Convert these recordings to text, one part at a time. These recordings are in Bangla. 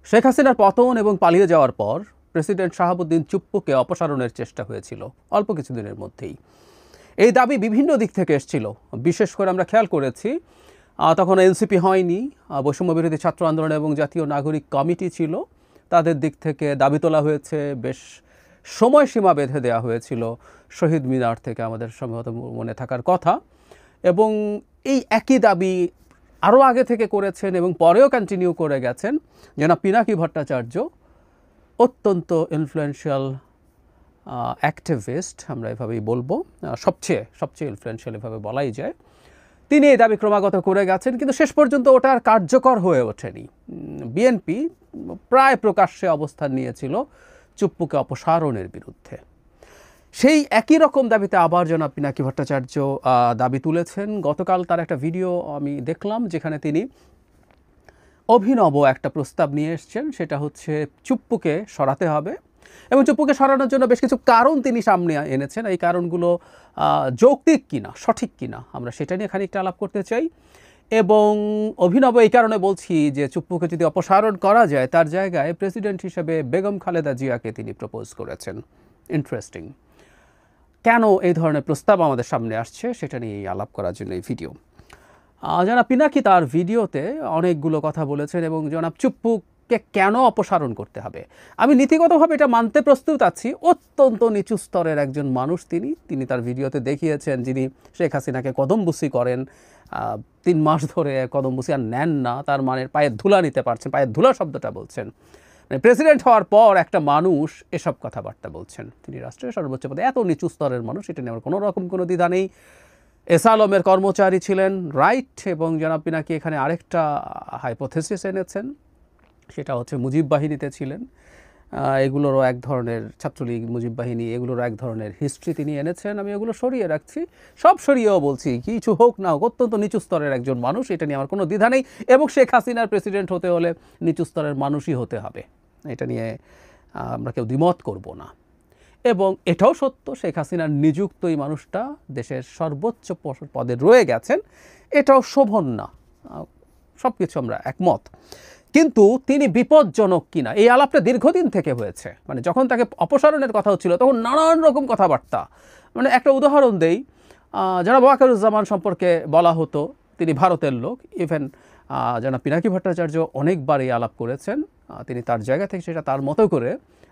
শেখ হাসিনার পতন এবং পালিয়ে যাওয়ার পর প্রেসিডেন্ট শাহাবুদ্দিন চুপ্পুকে অপসারণের চেষ্টা হয়েছিল অল্প কিছুদিনের মধ্যেই। এই দাবি বিভিন্ন দিক থেকে এসেছিল। বিশেষ করে আমরা খেয়াল করেছি তখন এনসিপি হয়নি, বৈষম্য বিরোধী ছাত্র আন্দোলন এবং জাতীয় নাগরিক কমিটি ছিল, তাদের দিক থেকে দাবি তোলা হয়েছে, বেশ সময়সীমা বেঁধে দেওয়া হয়েছিল শহীদ মিনার থেকে, আমাদের সম্ভবত মনে থাকার কথা। এবং এই একই দাবি আরও আগে থেকে করেছেন এবং পরেও কন্টিনিউ করে গেছেন জনাব পিনাকি ভট্টাচার্য, অত্যন্ত ইনফ্লুয়েন্সিয়াল অ্যাক্টিভিস্ট, আমরা এভাবেই বলবো, সবচেয়ে ইনফ্লুয়েন্সিয়াল এভাবে বলাই যায়। তিনি এই দাবি ক্রমাগত করে গেছেন, কিন্তু শেষ পর্যন্ত ওটা আর কার্যকর হয়ে ওঠেনি। বিএনপি প্রায় প্রকাশ্যে অবস্থান নিয়েছিল চুপ্পুকে অপসারণের বিরুদ্ধে। সেই একই রকম দাবিতে আবার জনাব পিনাকি ভট্টাচার্য দাবি তুলেছেন। গতকাল তার একটা ভিডিও আমি দেখলাম যেখানে তিনি অভিনব একটা প্রস্তাব নিয়ে এসছেন, সেটা হচ্ছে চুপ্পুকে সরাতে হবে এবং চুপ্পুকে সরানোর জন্য বেশ কিছু কারণ তিনি সামনে এনেছেন। এই কারণগুলো যৌক্তিক কিনা, সঠিক কিনা, আমরা সেটা নিয়ে খানিকটা আলাপ করতে চাই। এবং অভিনব এই কারণে বলছি যে চুপ্পুকে যদি অপসারণ করা যায়, তার জায়গায় প্রেসিডেন্ট হিসেবে বেগম খালেদা জিয়াকে তিনি প্রপোজ করেছেন। ইন্টারেস্টিং। কেন এই ধরনের প্রস্তাব আমাদের সামনে আসছে সেটা নিয়ে আলাপ করার জন্য এই ভিডিও। জনাব পিনাকি তার ভিডিওতে অনেকগুলো কথা বলেছেন এবং জনাব চুপ্পুকে কেন অপসারণ করতে হবে, আমি নীতিগতভাবে এটা মানতে প্রস্তুত আছি। অত্যন্ত নিচু স্তরের একজন মানুষ তিনি তার ভিডিওতে দেখিয়েছেন যিনি শেখ হাসিনাকে কদমবুসি করেন, 3 মাস ধরে কদমবুসি আর নেন না, তার মানে পায়ের ধুলা নিতে পারছেন, পায়ের ধুলা শব্দটা বলছেন। মানে প্রেসিডেন্ট হওয়ার পর একটা মানুষ এসব কথাবার্তা বলছেন, তিনি রাষ্ট্রের সর্বোচ্চ পদে, এত নিচু স্তরের মানুষ, এটা নিয়ে আমার কোনো রকম কোনো দ্বিধা নেই। এস আলমের কর্মচারী ছিলেন, রাইট। এবং জনাব পিনাকি এখানে আরেকটা হাইপোথেসিস এনেছেন, সেটা হচ্ছে মুজিব বাহিনীতে ছিলেন। এগুলোরও এক ধরনের ছাত্রলীগ, মুজিব বাহিনী, এগুলোরও এক ধরনের হিস্ট্রি তিনি এনেছেন। আমি এগুলো সরিয়ে রাখছি, সব সরিয়েও বলছি কিছু হোক না হোক অত্যন্ত নিচু স্তরের একজন মানুষ, এটা নিয়ে আমার কোনো দ্বিধা নেই। এবং শেখ হাসিনার প্রেসিডেন্ট হতে হলে নিচু স্তরের মানুষই হতে হবে, এটা নিয়ে আমরা কেউ দ্বিমত করব না। এবং এটাও সত্য, শেখ হাসিনার নিযুক্ত এই মানুষটা দেশের সর্বোচ্চ পদে রয়ে গেছেন, এটাও শোভন না, সব কিছু আমরা একমত। কিন্তু তিনি বিপজ্জনক কিনা এই আলাপটা দীর্ঘদিন থেকে হয়েছে। মানে যখন তাকে অপসারণের কথা হচ্ছিল তখন নানান রকম কথাবার্তা, মানে একটা উদাহরণ দেই, জনাব ওয়াকারুজ্জামান সম্পর্কে বলা হতো তিনি ভারতের লোক। ইভেন জনাব পিনাকি ভট্টাচার্য অনেকবার এই আলাপ করেছেন, তিনি তার জায়গা থেকে সেটা তার মতো করে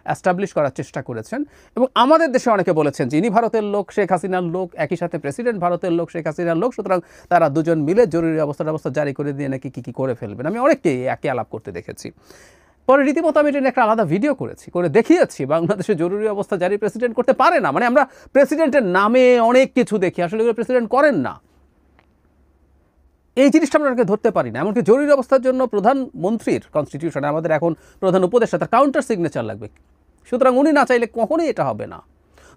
অ্যাস্টাবলিশ করার চেষ্টা করেছেন। এবং আমাদের দেশে অনেকে বলেছেন যিনি ভারতের লোক, শেখ হাসিনার লোক, একই সাথে প্রেসিডেন্ট ভারতের লোক, শেখ হাসিনার লোক, সুতরাং তারা দুজন মিলে জরুরি অবস্থা জারি করে দিয়ে নাকি কী করে ফেলবেন। আমি অনেককেই একই আলাপ করতে দেখেছি। পরে রীতিমতো আমি এটা একটা আলাদা ভিডিও করে দেখিয়েছি বাংলাদেশে জরুরি অবস্থা জারি প্রেসিডেন্ট করতে পারে না। মানে আমরা প্রেসিডেন্টের নামে অনেক কিছু দেখি, আসলে এগুলো প্রেসিডেন্ট করেন না, এই জিনিসটা আমরা ধরতে পারি না। এমনকি জরুরি অবস্থার জন্য প্রধানমন্ত্রীর কনস্টিটিউশনে আমাদের এখন প্রধান উপদেষ্টা, তার কাউন্টার সিগনেচার লাগবে, সুতরাং উনি না চাইলে কখনোই এটা হবে না।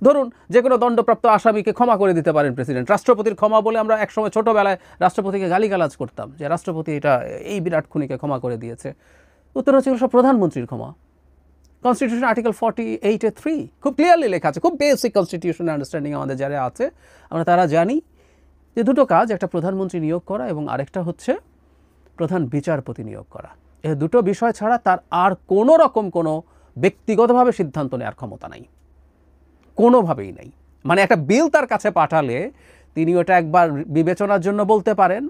ধরুন যে কোনো দণ্ডপ্রাপ্ত আসামিকে ক্ষমা করে দিতে পারেন প্রেসিডেন্ট, রাষ্ট্রপতির ক্ষমা বলে আমরা একসময় ছোটোবেলায় রাষ্ট্রপতিকে গালিগালাজ করতাম যে রাষ্ট্রপতি এটা এই বিরাট খুনিকে ক্ষমা করে দিয়েছে। উত্তর হচ্ছে সব প্রধানমন্ত্রীর ক্ষমা। কনস্টিটিউশন আর্টিকেল 48(3 খুব ক্লিয়ারলি লেখা আছে, খুব বেসিক কনস্টিটিউশন আন্ডারস্ট্যান্ডিং আমাদের যারা আছে আমরা তারা জানি যে দুটো কাজ, একটা প্রধানমন্ত্রী নিয়োগ করা এবং আরেকটা হচ্ছে প্রধান বিচারপতি নিয়োগ করা। এই দুটো বিষয় ছাড়া তার আর কোনো রকম কোনো ব্যক্তিগতভাবে সিদ্ধান্ত নেওয়ার ক্ষমতা নাই, কোনোভাবেই নাই। মানে একটা বিল তার কাছে পাঠালে তিনি ওটা একবার বিবেচনার জন্য বলতে পারেন,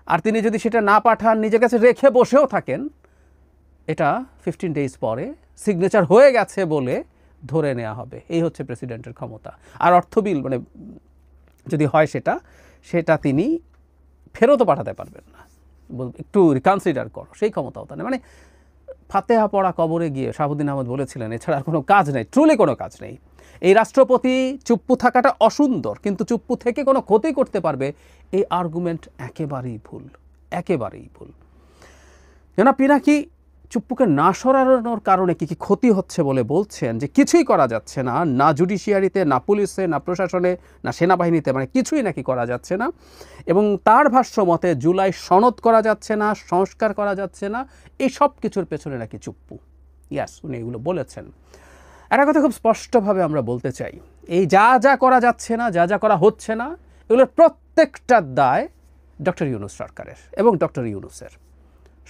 আর তিনি যদি সেটা না পাঠান, নিজের কাছে রেখে বসেও থাকেন, এটা 15 ডেজ পরে সিগনেচার হয়ে গেছে বলে ধরে নেওয়া হবে। এই হচ্ছে প্রেসিডেন্টের ক্ষমতা। আর অর্থ বিল মানে যদি হয় সেটা তিনি ফেরতও পাঠাতে পারবেন না, একটু রিকনসিডার করো, সেই ক্ষমতাও তা নেই। মানে ফাতেহা পড়া কবরে গিয়ে শাহাবুদ্দিন আহমদ বলেছিলেন এছাড়া আর কোনো কাজ নেই, ট্রুলি কোনো কাজ নেই। এই রাষ্ট্রপতি চুপ্পু থাকাটা অসুন্দর, কিন্তু চুপ্পু থেকে কোনো ক্ষতি করতে পারবে এই আর্গুমেন্ট একেবারেই ভুল, একেবারেই ভুল। জনাব পিনাকি চুপ্পুকে না সরানোর কারণে কি ক্ষতি হচ্ছে বলে বলছেন যে কিছুই করা যাচ্ছে না, না জুডিশিয়ারিতে, না পুলিশে, না প্রশাসনে, না সেনাবাহিনীতে, মানে কিছুই নাকি করা যাচ্ছে না। এবং তার ভাষ্য মতে জুলাই সনদ করা যাচ্ছে না, সংস্কার করা যাচ্ছে না, এই সব কিছুর পেছনে নাকি চুপ্পু। ইয়াস, উনি এগুলো বলেছেন। একটা কথা খুব স্পষ্টভাবে আমরা বলতে চাই, এই যা করা যাচ্ছে না, যা করা হচ্ছে না, এগুলোর প্রত্যেকটার দায় ডক্টর ইউনূস সরকারের এবং ডক্টর ইউনূসের।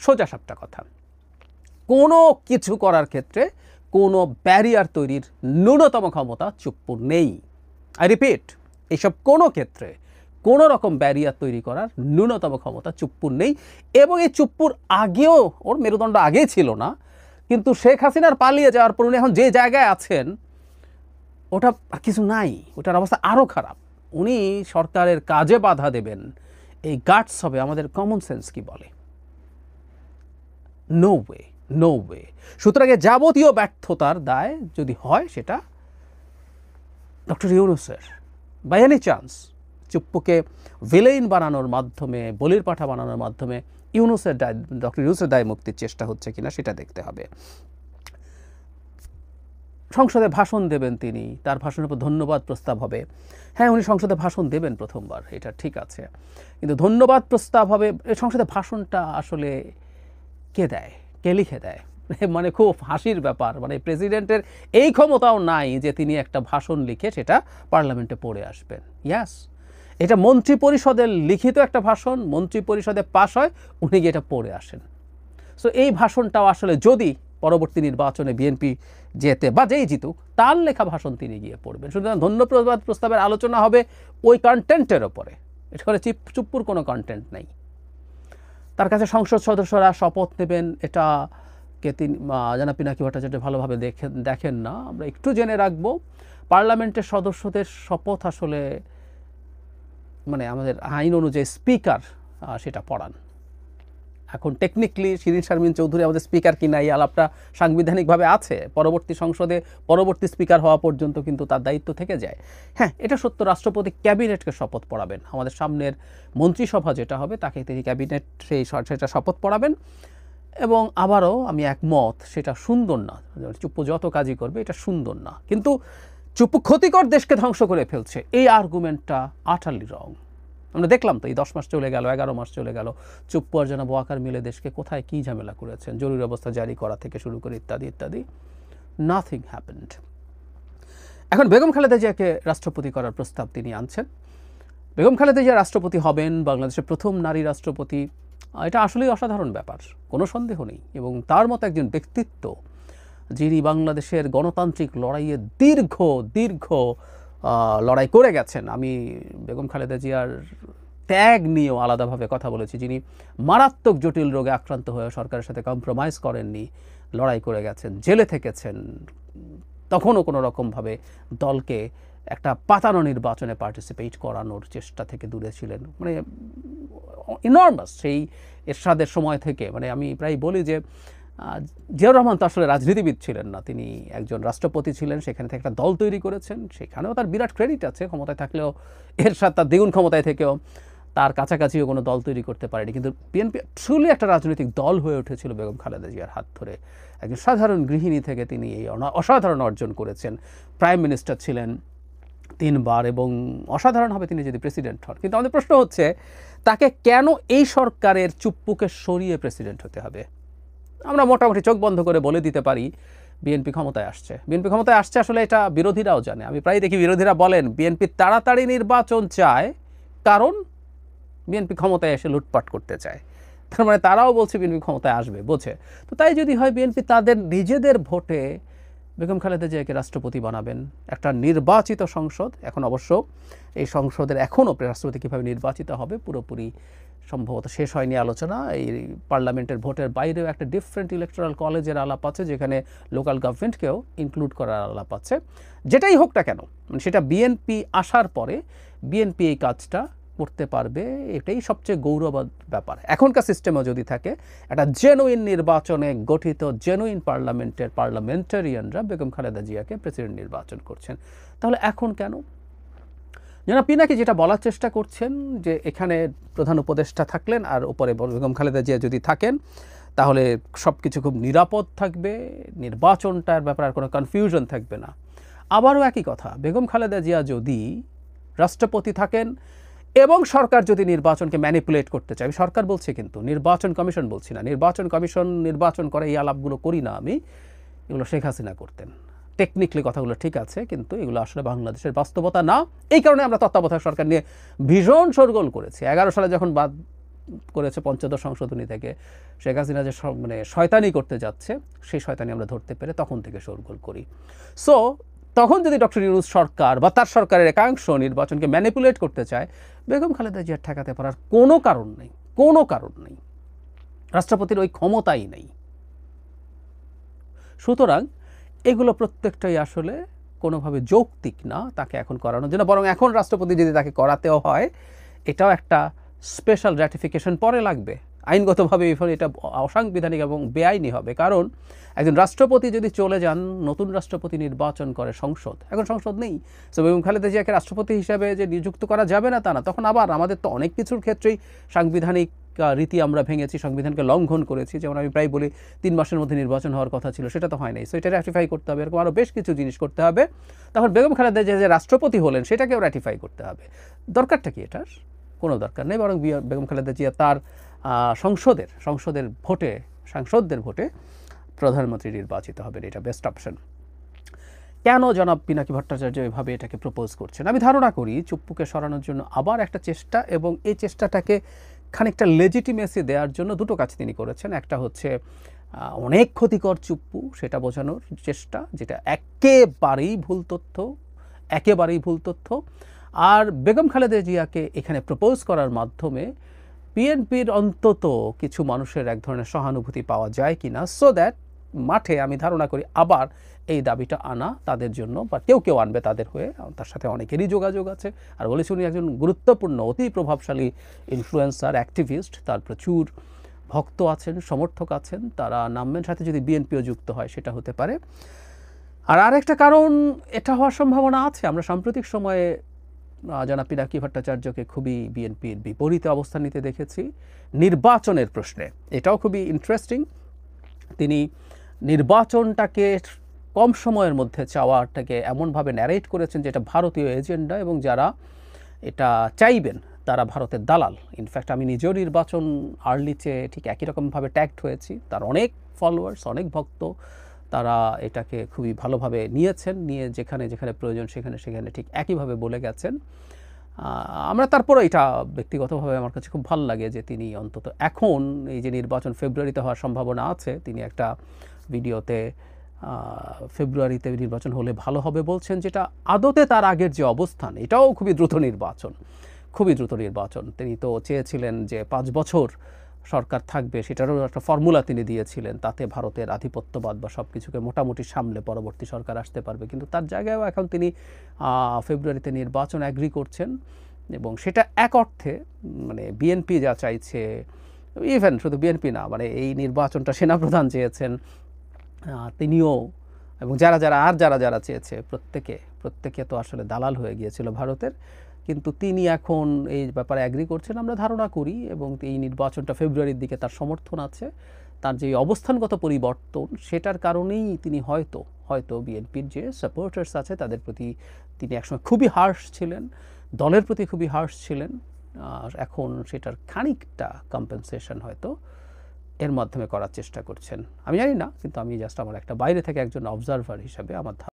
সোজা সাপটা কথা। কোনো কিছু করার ক্ষেত্রে কোনো ব্যারিয়ার তৈরির ন্যূনতম ক্ষমতা চুপ্পুর নেই। আই রিপিট, এইসব কোনো ক্ষেত্রে কোনো রকম ব্যারিয়ার তৈরি করার ন্যূনতম ক্ষমতা চুপ্পুর নেই। এবং এই চুপ্পুর আগেও ওর মেরুদণ্ড আগেই ছিল না, কিন্তু শেখ হাসিনার পালিয়ে যাওয়ার পর উনি এখন যে জায়গায় আছেন ওটা কিছু নাই, ওটার অবস্থা আরও খারাপ। উনি সরকারের কাজে বাধা দেবেন, এই গাটস হবে আমাদের কমন সেন্স কি বলে? No way, no way. সুতরাং যাবতীয় ব্যর্থতার দায় যদি হয় সেটা ডক্টর ইউনূসের। বাই এনি চান্স চুপ্পুকে ভিলেইন বানানোর মাধ্যমে, বলির পাঠা বানানোর মাধ্যমে ডক্টর ইউনূসের দায় মুক্তির চেষ্টা হচ্ছে কিনা সেটা দেখতে হবে। সংসদে ভাষণ দেবেন তিনি, তার ভাষণের উপর ধন্যবাদ প্রস্তাব হবে। হ্যাঁ, উনি সংসদে ভাষণ দেবেন প্রথমবার, এটা ঠিক আছে, কিন্তু ধন্যবাদ প্রস্তাব হবে। সংসদে ভাষণটা আসলে কে দেয়, কে লিখে দেয়? মানে খুব হাসির ব্যাপার, মানে প্রেসিডেন্টের এই ক্ষমতাও নাই যে তিনি একটা ভাষণ লিখে সেটা পার্লামেন্টে পড়ে আসবেন। ইয়াস, এটা মন্ত্রী পরিষদের লিখিত একটা ভাষণ, মন্ত্রী পরিষদে পাশ হয়, উনি গিয়ে এটা পড়ে আসেন। সো এই ভাষণটাও আসলে যদি পরবর্তী নির্বাচনে বিএনপি যেতে বা যেই জিতুক, তার লেখা ভাষণ তিনি গিয়ে পড়বেন। সুতরাং ধন্যবাদ প্রস্তাবের আলোচনা হবে ওই কন্টেন্টের ওপরে, এখানে চুপ্পুর কোনো কন্টেন্ট নেই। তার কাছে সংসদ সদস্যরা শপথ নেবেন, এটা কে তিনি জনাব পিনাকি ভট্টাচার্য ভালোভাবে দেখেন না। আমরা একটু জেনে রাখবো, পার্লামেন্টের সদস্যদের শপথ আসলে মানে আমাদের আইন অনুযায়ী স্পিকার সেটা পড়ান। এখন টেকনিক্যালি শিরিন শারমিন চৌধুরী আমাদের স্পিকার কিনা এই আলাপটা সাংবিধানিকভাবে আছে, পরবর্তী সংসদে পরবর্তী স্পিকার হওয়া পর্যন্ত কিন্তু তার দায়িত্ব থেকে যায়। হ্যাঁ, এটা সত্য, রাষ্ট্রপতি ক্যাবিনেটকে শপথ পড়াবেন। আমাদের সামনের মন্ত্রিসভা যেটা হবে তাকে তিনি ক্যাবিনেট সেটা শপথ পড়াবেন। এবং আবারও আমি একমত, সেটা সুন্দর না, চুপ্পু যত কাজই করবে এটা সুন্দর না, কিন্তু চুপ্পু ক্ষতিকর দেশকে ধ্বংস করে ফেলছে, এই আর্গুমেন্টটা আটারলি রং। আমরা দেখলাম তো এই 10 মাস চলে গেল, 11 মাস চলে গেল, চুপ্পু আর জনাব ওয়াকার মিলে দেশকে কোথায় কী ঝামেলা করেছেন, জরুরি অবস্থা জারি করা থেকে শুরু করে ইত্যাদি ইত্যাদি, নাথিং হ্যাপেন্ড। এখন বেগম খালেদা জিয়াকে রাষ্ট্রপতি করার প্রস্তাব তিনি আনছেন। বেগম খালেদা জিয়া রাষ্ট্রপতি হবেন, বাংলাদেশের প্রথম নারী রাষ্ট্রপতি, এটা আসলেই অসাধারণ ব্যাপার, কোনো সন্দেহ নেই। এবং তার মতো একজন ব্যক্তিত্ব যিনি বাংলাদেশের গণতান্ত্রিক লড়াইয়ে দীর্ঘ লড়াই করে গেছেন। আমি বেগম খালেদা জিয়ার ত্যাগ নিয়েও আলাদাভাবে কথা বলেছি, যিনি মারাত্মক জটিল রোগে আক্রান্ত হয়ে সরকারের সাথে কম্প্রোমাইজ করেননি, লড়াই করে গেছেন, জেলে থেকেছেন, তখনও কোনো রকমভাবে দলকে একটা পাতানো নির্বাচনে পার্টিসিপেট করানোর চেষ্টা থেকে দূরে ছিলেন। মানে ইনর্মাস সেই এরশাদের সময় থেকে, মানে আমি প্রায় বলি যে জিয়াউর রহমান তো আসলে রাজনীতিবিদ ছিলেন না, তিনি একজন রাষ্ট্রপতি ছিলেন, সেখানে থেকে একটা দল তৈরি করেছেন, সেখানেও তার বিরাট ক্রেডিট আছে, ক্ষমতায় থাকলেও এরশাদ তার দ্বিগুণ ক্ষমতায় থেকেও তার কাছাকাছিও কোনো দল তৈরি করতে পারেনি। কিন্তু বিএনপি ট্রুলি একটা রাজনৈতিক দল হয়ে উঠেছিল বেগম খালেদা জিয়ার হাত ধরে। একজন সাধারণ গৃহিণী থেকে তিনি এই অসাধারণ অর্জন করেছেন, প্রাইম মিনিস্টার ছিলেন 3 বার, এবং অসাধারণ হবে তিনি যদি প্রেসিডেন্ট হন। কিন্তু আমাদের প্রশ্ন হচ্ছে, তাকে কেন এই সরকারের চুপ্পুকে সরিয়ে প্রেসিডেন্ট হতে হবে? আমরা মোটামুটি চোখ বন্ধ করে বলে দিতে পারি বিএনপি ক্ষমতায় আসছে। বিএনপি ক্ষমতায় আসছে আসলে এটা বিরোধীরাও জানে। আমি প্রায় দেখি বিরোধীরা বলেন বিএনপি তাড়াতাড়ি নির্বাচন চায় কারণ বিএনপি ক্ষমতায় এসে লুটপাট করতে চায়। তার মানে তারাও বলছে বিএনপি ক্ষমতায় আসবে, বোঝে। তো তাই যদি হয় বিএনপি তাদের নিজেদের ভোটে বেগম খালেদা জিয়াকে রাষ্ট্রপতি বানাবেন, একটা নির্বাচিত সংসদ, এখন অবশ্য এই সংসদের এখনও রাষ্ট্রপতি কীভাবে নির্বাচিত হবে পুরোপুরি সম্ভবত শেষ হয়নি আলোচনা। এই পার্লামেন্টের ভোটের বাইরেও একটা ডিফারেন্ট ইলেকটোরাল কলেজের আলাপ আছে, যেখানে লোকাল গভর্নমেন্টকেও ইনক্লুড করার আলাপ আছে। যেটাই হোক না কেন, মানে সেটা বিএনপি আসার পরে বিএনপি এই কাজটা করতে পারবে, এটাই সবচেয়ে গৌরবের ব্যাপার। এখনকার সিস্টেমও যদি থাকে, একটা জেনুইন নির্বাচনে গঠিত জেনুইন পার্লামেন্টারিয়ানরা বেগম খালেদা জিয়াকে প্রেসিডেন্ট নির্বাচন করছেন, তাহলে এখন কেন? জনাব পিনাকি যেটা বলার চেষ্টা করছেন যে এখানে প্রধান উপদেষ্টা থাকলেন আর উপরে বেগম খালেদা জিয়া যদি থাকেন তাহলে সব কিছু খুব নিরাপদ থাকবে, নির্বাচনটার ব্যাপারে আর কোনো কনফিউশন থাকবে না। আবারও একই কথা, বেগম খালেদা জিয়া যদি রাষ্ট্রপতি থাকেন এবং সরকার যদি নির্বাচনকে ম্যানিপুলেট করতে চায়, আমি সরকার বলছি কিন্তু নির্বাচন কমিশন বলছি না, নির্বাচন কমিশন নির্বাচন করে এই আলাপগুলো করি না আমি, এগুলো শেখ হাসিনা করতেন। টেকনিক্যালি কথাগুলো ঠিক আছে, কিন্তু এগুলো আসলে বাংলাদেশের বাস্তবতা না। এই কারণে আমরা তত্ত্বাবধায়ক সরকার নিয়ে ভীষণ শোরগোল করেছি। 11 সালে যখন করেছে পঞ্চদশ সংশোধনী থেকে শেখ হাসিনা যে মানে শয়তানি করতে যাচ্ছে, সেই শয়তানি আমরা ধরতে পেরে তখন থেকে শোরগোল করি। সো তখন যদি ডক্টর ইউনূস সরকার বা তার সরকারের একাংশ নির্বাচনকে ম্যানিপুলেট করতে চায়, বেগম খালেদা জিয়ার ঠেকাতে পারার কোনো কারণ নেই, কোনো কারণ নেই। রাষ্ট্রপতির ওই ক্ষমতাই নেই। সুতরাং এগুলো প্রত্যেকটাই আসলে কোনোভাবে যৌক্তিক না তাকে এখন করানোর জন্য। বরং এখন রাষ্ট্রপতি যদি তাকে করাতেও হয়, এটাও একটা স্পেশাল র্যাটিফিকেশন পরে লাগবে। আইনগতভাবে এটা অসাংবিধানিক এবং বেআইনি হবে। কারণ একজন রাষ্ট্রপতি যদি চলে যান, নতুন রাষ্ট্রপতি নির্বাচন করে সংসদ, এখন সংসদ নেই। সো বেগম খালেদা জিয়াকে রাষ্ট্রপতি হিসাবে যে নিযুক্ত করা যাবে না তা না। তখন আবার আমাদের তো অনেক কিছুর ক্ষেত্রেই সাংবিধানিক রীতি আমরা ভেঙেছি, সংবিধানকে লঙ্ঘন করেছি। যেমন আমি প্রায় বলি 3 মাসের মধ্যে নির্বাচন হওয়ার কথা ছিল, সেটা তো হয় নাই। সো এটা র্যাটিফাই করতে হবে, এরকম আরও বেশ কিছু জিনিস করতে হবে। তখন বেগম খালেদা জিয়া যে রাষ্ট্রপতি হলেন সেটাকেও র্যাটিফাই করতে হবে। দরকারটা কি এটার? কোনো দরকার নেই। বরং বেগম খালেদা জিয়া তার সাংসদদের ভোটে প্রধানমন্ত্রী নির্বাচিত হবেন, এটা বেস্ট অপশন। কেন জনাব পিনাকি ভট্টাচার্য এভাবে এটাকে প্রপোজ করছেন? আমি ধারণা করি চুপ্পুকে সরানোর জন্য আবার একটা চেষ্টা, এবং এই চেষ্টাটাকে খানিকটা লেজিটিমেসি দেওয়ার জন্য দুটো কাজ তিনি করেছেন। একটা হচ্ছে অনেক ক্ষতিকর চুপ্পু, সেটা বোঝানোর চেষ্টা, যেটা একেবারেই ভুল তথ্য। আর বেগম খালেদা জিয়াকে এখানে প্রপোজ করার মাধ্যমে বিএনপির অন্তত কিছু মানুষের এক ধরনের সহানুভূতি পাওয়া যায় কিনা, সো দ্যাট মাঠে আমি ধারণা করি আবার এই দাবিটা আনা তাদের জন্য, বা কেউ আনবে তাদের হয়ে। তার সাথে অনেকেরই যোগাযোগ আছে। আর বলেছি উনি একজন গুরুত্বপূর্ণ, অতি প্রভাবশালী ইনফ্লুয়েন্সার, অ্যাক্টিভিস্ট, তার প্রচুর ভক্ত আছেন, সমর্থক আছেন, তারা নামবেন। সাথে যদি বিএনপিও যুক্ত হয় সেটা হতে পারে। আর আরেকটা কারণ, এটা হওয়ার সম্ভাবনা আছে, আমরা সাম্প্রতিক সময়ে জনাব পিনাকি ভট্টাচার্যকে খুবই বিএনপির বিপরীতে অবস্থান নিতে দেখেছি নির্বাচনের প্রশ্নে। এটাও খুবই ইন্টারেস্টিং। তিনি নির্বাচনটাকে কম সময়ের মধ্যে চাওয়াটাকে এমনভাবে ন্যারেট করেছেন যে এটা ভারতীয় এজেন্ডা, এবং যারা এটা চাইবেন তারা ভারতের দালাল। ইনফ্যাক্ট আমি নিজেও নির্বাচন আর্লি চেয়ে ঠিক একই রকমভাবে ট্যাগড হয়েছি। তার অনেক ফলোয়ার্স, অনেক ভক্ত, তারা এটাকে খুবই ভালোভাবে নিয়ে যেখানে প্রয়োজন সেখানে ঠিক একইভাবে বলে গেছেন। আমরা তারপরে এটা ব্যক্তিগতভাবে আমার কাছে খুব ভালো লাগে যে তিনি অন্তত এখন এই যে নির্বাচন ফেব্রুয়ারিতে হওয়ার সম্ভাবনা আছে, তিনি একটা ভিডিওতে ফেব্রুয়ারিতে নির্বাচন হলে ভালো হবে বলছেন, যেটা আদতে তার আগের যে অবস্থান, এটাও খুবই দ্রুত নির্বাচন। তিনি তো চেয়েছিলেন যে 5 বছর সরকার থাকবে, সেটারও একটা ফর্মুলা তিনি দিয়েছিলেন, তাতে ভারতের আধিপত্যবাদ বা সব কিছুকে মোটামুটি সামলে পরবর্তী সরকার আসতে পারবে। কিন্তু তার জায়গায়ও এখন তিনি ফেব্রুয়ারিতে নির্বাচন অ্যাগ্রি করছেন, এবং সেটা এক অর্থে মানে বিএনপি যা চাইছে, ইভেন শুধু বিএনপি না, মানে এই নির্বাচনটা সেনাপ্রধান চেয়েছেন, তিনিও, এবং যারা চেয়েছে প্রত্যেকে তো আসলে দালাল হয়ে গিয়েছিল ভারতের। কিন্তু তিনি এখন এই ব্যাপারে অ্যাগ্রি করছেন আমরা ধারণা করি, এবং এই নির্বাচনটা ফেব্রুয়ারির দিকে তার সমর্থন আছে। তার যে অবস্থানগত পরিবর্তন, সেটার কারণেই তিনি হয়তো বিএনপির যে সাপোর্টার্স আছে তাদের প্রতি তিনি একসময় খুবই হার্শ ছিলেন, দলের প্রতি খুবই হার্শ ছিলেন, আর এখন সেটার খানিকটা কম্পেনসেশন হয়তো এর মাধ্যমে করার চেষ্টা করছেন। আমি জানি না, কিন্তু আমি জাস্ট আমার একটা বাইরে থেকে একজন অবজারভার হিসাবে আমার